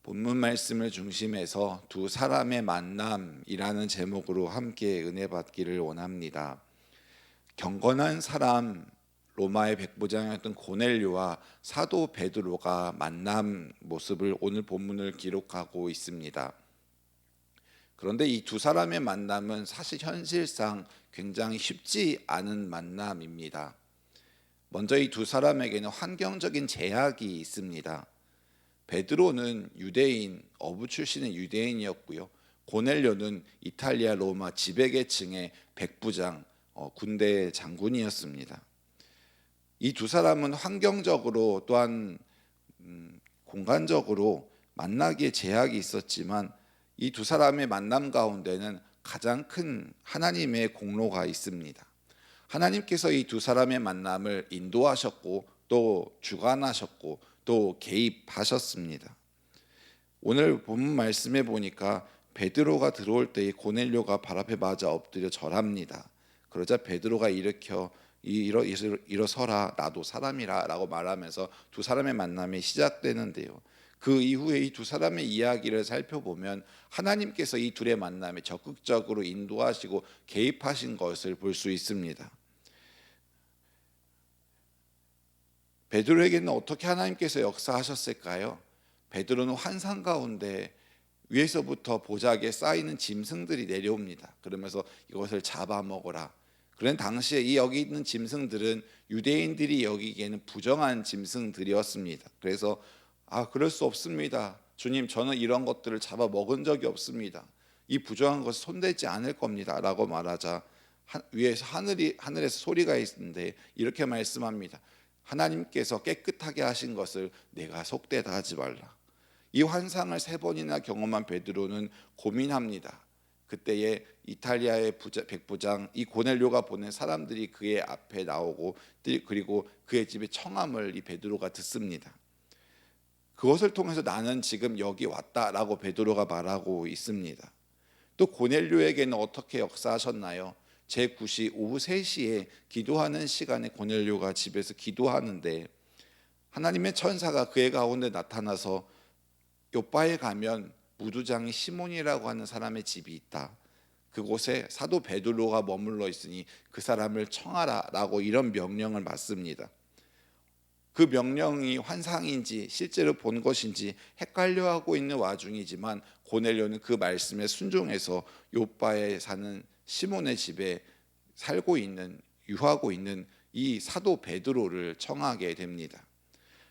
본문 말씀을 중심해서 두 사람의 만남이라는 제목으로 함께 은혜 받기를 원합니다. 경건한 사람, 로마의 백부장이었던 고넬료와 사도 베드로가 만남 모습을 오늘 본문을 기록하고 있습니다. 그런데 이 두 사람의 만남은 사실 현실상 굉장히 쉽지 않은 만남입니다. 먼저 이 두 사람에게는 환경적인 제약이 있습니다. 베드로는 유대인, 어부 출신의 유대인이었고요. 고넬료는 이탈리아 로마 지배계층의 백부장, 군대 장군이었습니다. 이 두 사람은 환경적으로 또한 공간적으로 만나기에 제약이 있었지만 이 두 사람의 만남 가운데는 가장 큰 하나님의 공로가 있습니다. 하나님께서 이 두 사람의 만남을 인도하셨고 또 주관하셨고 또 개입하셨습니다. 오늘 본문 말씀에 보니까 베드로가 들어올 때 고넬료가 발 앞에 맞아 엎드려 절합니다. 그러자 베드로가 일어서라, 나도 사람이라 라고 말하면서 두 사람의 만남이 시작되는데요. 그 이후에 이 두 사람의 이야기를 살펴보면 하나님께서 이 둘의 만남에 적극적으로 인도하시고 개입하신 것을 볼 수 있습니다. 베드로에게는 어떻게 하나님께서 역사하셨을까요? 베드로는 환상 가운데 위에서부터 보자기에 쌓이는 짐승들이 내려옵니다. 그러면서 이것을 잡아먹어라. 그런 당시에 여기 있는 짐승들은 유대인들이 여기기에는 부정한 짐승들이었습니다. 그래서 그럴 수 없습니다. 주님, 저는 이런 것들을 잡아먹은 적이 없습니다. 이 부정한 것을 손대지 않을 겁니다 라고 말하자 위에서 하늘에서 소리가 있는데 이렇게 말씀합니다. 하나님께서 깨끗하게 하신 것을 내가 속되다 하지 말라. 이 환상을 3번이나 경험한 베드로는 고민합니다. 그때에 이탈리아의 백부장 이 고넬료가 보낸 사람들이 그의 앞에 나오고 그리고 그의 집에 청함을 이 베드로가 듣습니다. 그것을 통해서 나는 지금 여기 왔다라고 베드로가 말하고 있습니다. 또 고넬료에게는 어떻게 역사하셨나요? 제9시 오후 3시에 기도하는 시간에 고넬료가 집에서 기도하는데 하나님의 천사가 그의 가운데 나타나서 요바에 가면 무두장이 시몬이라고 하는 사람의 집이 있다. 그곳에 사도 베드로가 머물러 있으니 그 사람을 청하라 라고 이런 명령을 받습니다. 그 명령이 환상인지 실제로 본 것인지 헷갈려하고 있는 와중이지만 고넬료는 그 말씀에 순종해서 요바에 사는 시몬의 집에 살고 있는 유하고 있는 이 사도 베드로를 청하게 됩니다.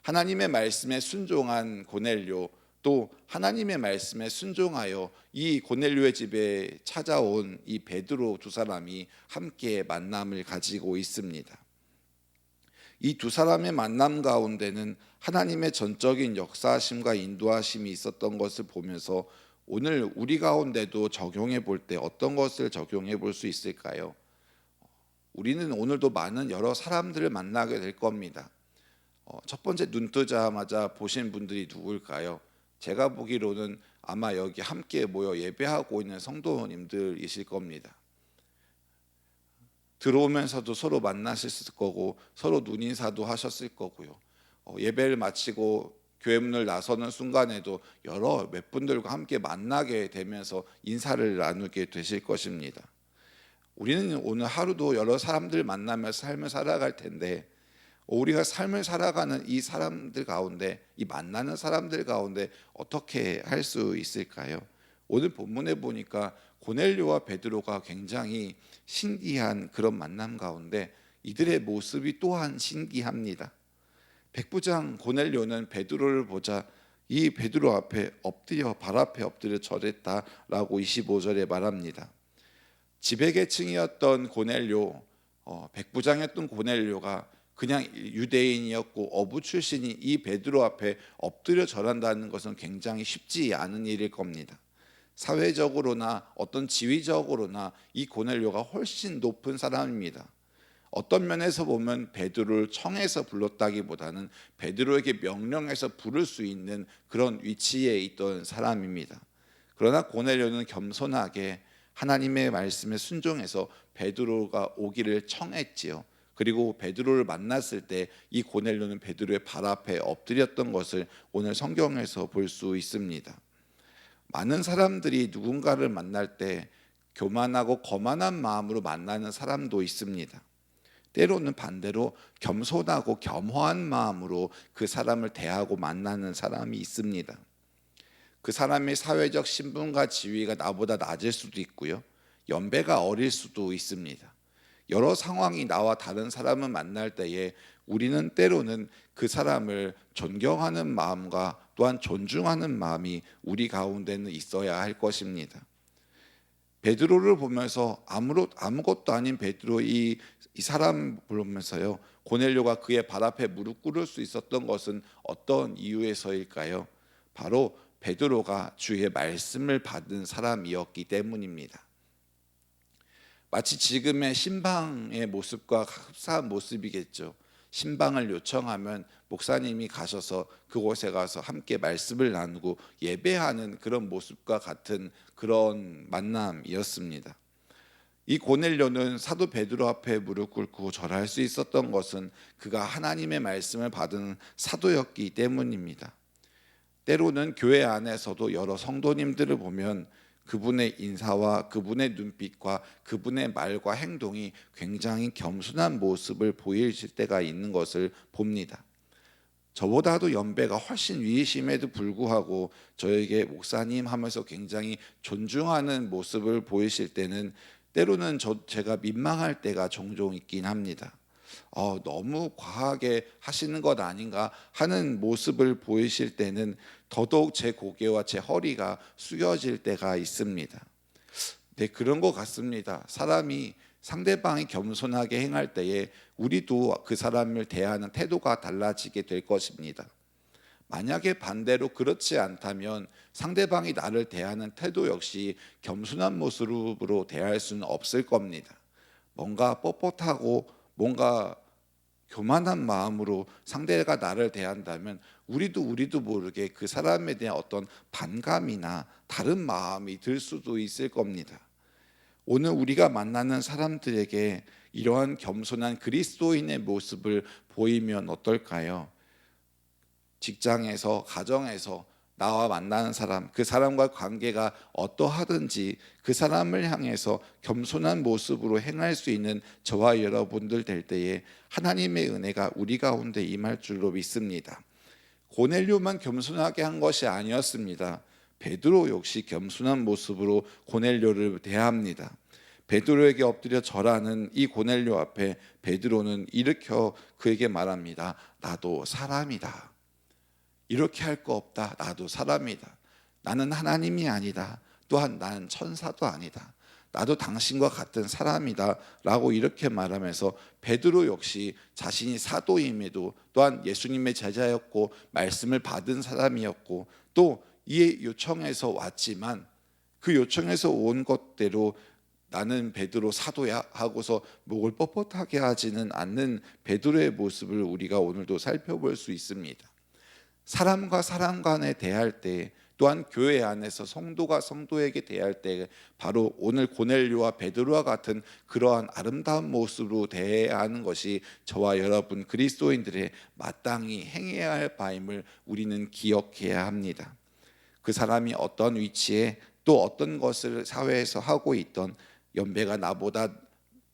하나님의 말씀에 순종한 고넬료 또 하나님의 말씀에 순종하여 이 고넬료의 집에 찾아온 이 베드로 두 사람이 함께 만남을 가지고 있습니다. 이 두 사람의 만남 가운데는 하나님의 전적인 역사하심과 인도하심이 있었던 것을 보면서 오늘 우리 가운데도 적용해 볼 때 어떤 것을 적용해 볼 수 있을까요? 우리는 오늘도 많은 여러 사람들을 만나게 될 겁니다. 첫 번째 눈 뜨자마자 보신 분들이 누굴까요? 제가 보기로는 아마 여기 함께 모여 예배하고 있는 성도님들이실 겁니다. 들어오면서도 서로 만나셨을 거고 서로 눈인사도 하셨을 거고요. 예배를 마치고 교회 문을 나서는 순간에도 몇 분들과 함께 만나게 되면서 인사를 나누게 되실 것입니다. 우리는 오늘 하루도 여러 사람들 만나면서 삶을 살아갈 텐데 우리가 삶을 살아가는 이 사람들 가운데 이 만나는 사람들 가운데 어떻게 할 수 있을까요? 오늘 본문에 보니까 고넬료와 베드로가 굉장히 신기한 그런 만남 가운데 이들의 모습이 또한 신기합니다. 백부장 고넬료는 베드로를 보자 이 베드로 앞에 발 앞에 엎드려 절했다라고 25절에 말합니다. 지배계층이었던 고넬료, 백부장이었던 고넬료가 그냥 유대인이었고 어부 출신이 이 베드로 앞에 엎드려 절한다는 것은 굉장히 쉽지 않은 일일 겁니다. 사회적으로나 어떤 지위적으로나 이 고넬료가 훨씬 높은 사람입니다. 어떤 면에서 보면 베드로를 청해서 불렀다기보다는 베드로에게 명령해서 부를 수 있는 그런 위치에 있던 사람입니다. 그러나 고넬료는 겸손하게 하나님의 말씀에 순종해서 베드로가 오기를 청했지요. 그리고 베드로를 만났을 때 이 고넬료는 베드로의 발 앞에 엎드렸던 것을 오늘 성경에서 볼 수 있습니다. 많은 사람들이 누군가를 만날 때 교만하고 거만한 마음으로 만나는 사람도 있습니다. 때로는 반대로 겸손하고 겸허한 마음으로 그 사람을 대하고 만나는 사람이 있습니다. 그 사람의 사회적 신분과 지위가 나보다 낮을 수도 있고요. 연배가 어릴 수도 있습니다. 여러 상황이 나와 다른 사람을 만날 때에 우리는 때로는 그 사람을 존경하는 마음과 또한 존중하는 마음이 우리 가운데는 있어야 할 것입니다. 베드로를 보면서 아무것도 아닌 베드로 이 사람 보면서요, 고넬료가 그의 발 앞에 무릎 꿇을 수 있었던 것은 어떤 이유에서일까요? 바로 베드로가 주의 말씀을 받은 사람이었기 때문입니다. 마치 지금의 신방의 모습과 흡사한 모습이겠죠. 신방을 요청하면 목사님이 가셔서 그곳에 가서 함께 말씀을 나누고 예배하는 그런 모습과 같은 그런 만남이었습니다. 이 고넬료는 사도 베드로 앞에 무릎 꿇고 절할 수 있었던 것은 그가 하나님의 말씀을 받은 사도였기 때문입니다. 때로는 교회 안에서도 여러 성도님들을 보면 그분의 인사와 그분의 눈빛과 그분의 말과 행동이 굉장히 겸손한 모습을 보이실 때가 있는 것을 봅니다. 저보다도 연배가 훨씬 위이심에도 불구하고 저에게 목사님 하면서 굉장히 존중하는 모습을 보이실 때는 때로는 제가 민망할 때가 종종 있긴 합니다. 너무 과하게 하시는 것 아닌가 하는 모습을 보이실 때는 더더욱 제 고개와 제 허리가 숙여질 때가 있습니다. 네, 그런 것 같습니다. 사람이 상대방이 겸손하게 행할 때에 우리도 그 사람을 대하는 태도가 달라지게 될 것입니다. 만약에 반대로 그렇지 않다면 상대방이 나를 대하는 태도 역시 겸손한 모습으로 대할 수는 없을 겁니다. 뭔가 뻣뻣하고 뭔가 교만한 마음으로 상대가 나를 대한다면 우리도 모르게 그 사람에 대한 어떤 반감이나 다른 마음이 들 수도 있을 겁니다. 오늘 우리가 만나는 사람들에게 이러한 겸손한 그리스도인의 모습을 보이면 어떨까요? 직장에서, 가정에서 나와 만나는 사람, 그 사람과 관계가 어떠하든지 그 사람을 향해서 겸손한 모습으로 행할 수 있는 저와 여러분들 될 때에 하나님의 은혜가 우리 가운데 임할 줄로 믿습니다. 고넬료만 겸손하게 한 것이 아니었습니다. 베드로 역시 겸손한 모습으로 고넬료를 대합니다. 베드로에게 엎드려 절하는 이 고넬료 앞에 베드로는 일으켜 그에게 말합니다. 나도 사람이다. 이렇게 할 거 없다. 나도 사람이다. 나는 하나님이 아니다. 또한 나는 천사도 아니다. 나도 당신과 같은 사람이다 라고 이렇게 말하면서 베드로 역시 자신이 사도임에도 또한 예수님의 제자였고 말씀을 받은 사람이었고 또 이 요청에서 왔지만 그 요청에서 온 것대로 나는 베드로 사도야 하고서 목을 뻣뻣하게 하지는 않는 베드로의 모습을 우리가 오늘도 살펴볼 수 있습니다. 사람과 사람 간에 대할 때 또한 교회 안에서 성도가 성도에게 대할 때 바로 오늘 고넬료와 베드로와 같은 그러한 아름다운 모습으로 대해야 하는 것이 저와 여러분 그리스도인들의 마땅히 행해야 할 바임을 우리는 기억해야 합니다. 그 사람이 어떤 위치에 또 어떤 것을 사회에서 하고 있던 연배가 나보다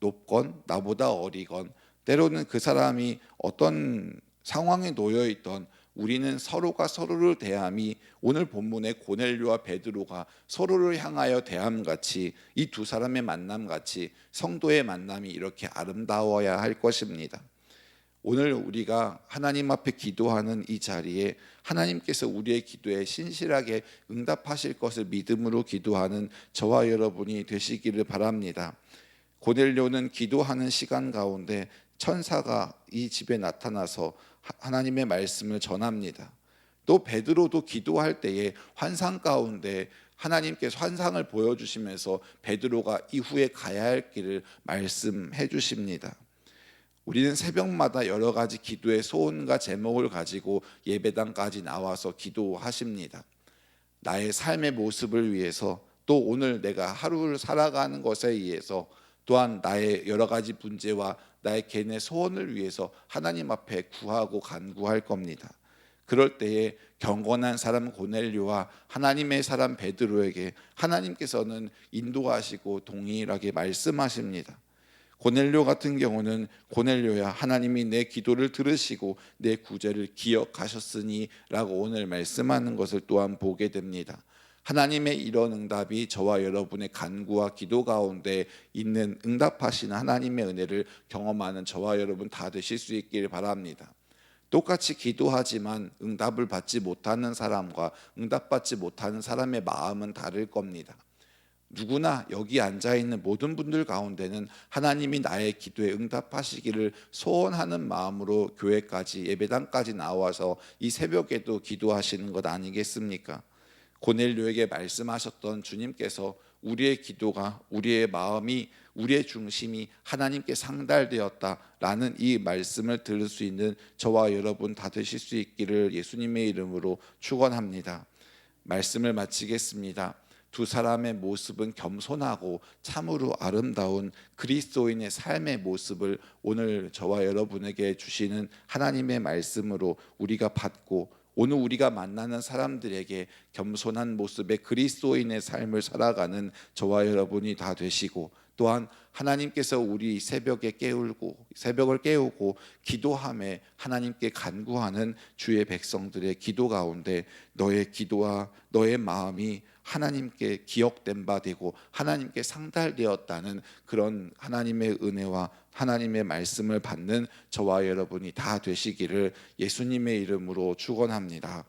높건 나보다 어리건 때로는 그 사람이 어떤 상황에 놓여 있던 우리는 서로가 서로를 대함이 오늘 본문의 고넬료와 베드로가 서로를 향하여 대함같이 이 두 사람의 만남같이 성도의 만남이 이렇게 아름다워야 할 것입니다. 오늘 우리가 하나님 앞에 기도하는 이 자리에 하나님께서 우리의 기도에 신실하게 응답하실 것을 믿음으로 기도하는 저와 여러분이 되시기를 바랍니다. 고넬료는 기도하는 시간 가운데 천사가 이 집에 나타나서 하나님의 말씀을 전합니다. 또 베드로도 기도할 때에 환상 가운데 하나님께서 환상을 보여주시면서 베드로가 이후에 가야 할 길을 말씀해 주십니다. 우리는 새벽마다 여러 가지 기도의 소원과 제목을 가지고 예배당까지 나와서 기도하십니다. 나의 삶의 모습을 위해서 또 오늘 내가 하루를 살아가는 것에 의해서 또한 나의 여러 가지 문제와 나의 개인의 소원을 위해서 하나님 앞에 구하고 간구할 겁니다. 그럴 때에 경건한 사람 고넬료와 하나님의 사람 베드로에게 하나님께서는 인도하시고 동일하게 말씀하십니다. 고넬료 같은 경우는 고넬료야 하나님이 내 기도를 들으시고 내 구제를 기억하셨으니 라고 오늘 말씀하는 것을 또한 보게 됩니다. 하나님의 이런 응답이 저와 여러분의 간구와 기도 가운데 있는 응답하시는 하나님의 은혜를 경험하는 저와 여러분 다 되실 수 있기를 바랍니다. 똑같이 기도하지만 응답을 받지 못하는 사람과 응답받지 못하는 사람의 마음은 다를 겁니다. 누구나 여기 앉아 있는 모든 분들 가운데는 하나님이 나의 기도에 응답하시기를 소원하는 마음으로 교회까지 예배당까지 나와서 이 새벽에도 기도하시는 것 아니겠습니까? 고넬료에게 말씀하셨던 주님께서 우리의 기도가, 우리의 마음이, 우리의 중심이 하나님께 상달되었다라는 이 말씀을 들을 수 있는 저와 여러분 다 되실 수 있기를 예수님의 이름으로 축원합니다. 말씀을 마치겠습니다. 두 사람의 모습은 겸손하고 참으로 아름다운 그리스도인의 삶의 모습을 오늘 저와 여러분에게 주시는 하나님의 말씀으로 우리가 받고 오늘 우리가 만나는 사람들에게 겸손한 모습의 그리스도인의 삶을 살아가는 저와 여러분이 다 되시고, 또한 하나님께서 우리 새벽을 깨우고 기도함에 하나님께 간구하는 주의 백성들의 기도 가운데 너의 기도와 너의 마음이 하나님께 기억된 바 되고 하나님께 상달되었다는 그런 하나님의 은혜와 하나님의 말씀을 받는 저와 여러분이 다 되시기를 예수님의 이름으로 축원합니다.